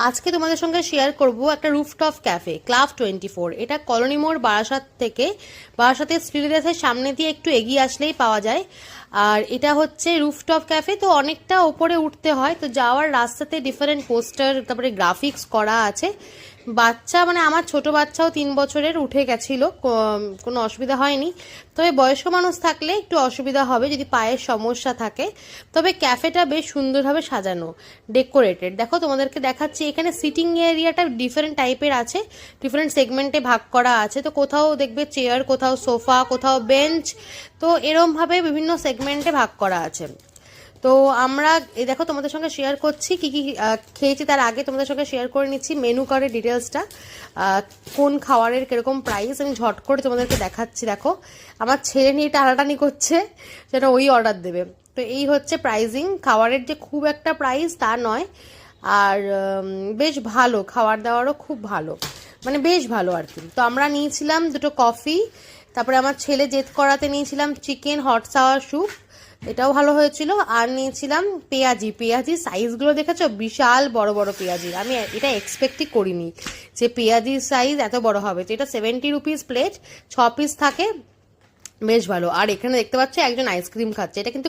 আজকে তোমাদের সঙ্গে শেয়ার করব একটা রুফটপ ক্যাফে ক্লাব 24। এটা কলোনি মোড় বারাসাত থেকে, বারাসাতের স্ট্রিটের সামনে দিয়ে একটু এগিয়ে আসলেই পাওয়া যায়। আর এটা হচ্ছে রুফটপ ক্যাফে, তো অনেকটা ওপরে উঠতে হয়, তো যাওয়ার রাস্তাতে ডিফারেন্ট পোস্টার তারপরে গ্রাফিক্স করা আছে। বাচ্চা মানে আমার ছোট বাচ্চাও 3 বছরের উঠে গেছিলো, কোনো অসুবিধা হয়নি। তবে বয়স্ক মানুষ থাকলে একটু অসুবিধা হবে যদি পায়ের সমস্যা থাকে। তবে ক্যাফেটা বেশ সুন্দরভাবে সাজানো, ডেকোরেটেড। দেখো তোমাদেরকে দেখাচ্ছি, এখানে সিটিং এরিয়াটা ডিফারেন্ট টাইপের আছে, ডিফারেন্ট সেগমেন্টে ভাগ করা আছে। তো কোথাও দেখবে চেয়ার, কোথাও সোফা, কোথাও বেঞ্চ, তো এরমভাবে বিভিন্ন সেগমেন্টে ভাগ করা আছে। তো আমরা এই দেখো তোমাদের সঙ্গে শেয়ার করছি কি কি খেয়েছি। তার আগে তোমাদের সঙ্গে শেয়ার করে নিচ্ছি মেনু কার্ডের ডিটেলসটা, কোন খাবারের কিরকম প্রাইস আমি ঝট করে তোমাদেরকে দেখাচ্ছি। দেখো আমার ছেলে নিয়ে টানাটানি করছে যেন ওই অর্ডার দেবে। তো এই হচ্ছে প্রাইজিং, খাবারের যে খুব একটা প্রাইস তা নয়, আর বেশ ভালো, খাবার দাবারও খুব ভালো, মানে বেশ ভালো আর কি। তো আমরা নিয়েছিলাম 2টো কফি, তারপরে আমার ছেলে জেদ করাতে নিয়েছিলাম চিকেন হট সাওয়ার স্যুপ, এটাও ভালো হয়েছিল। আর নিয়েছিলাম পেঁয়াজি সাইজগুলো দেখেছো, বিশাল বড় বড় পেঁয়াজি। আমি এটা এক্সপেক্টই করিনি যে পেঁয়াজির সাইজ এত বড় হবে। তো এটা 70 রুপিস প্লেট, 6 পিস থাকে, বেশ ভালো। আর এখানে দেখতে পাচ্ছ একজন আইসক্রিম খাচ্ছে, এটা কিন্তু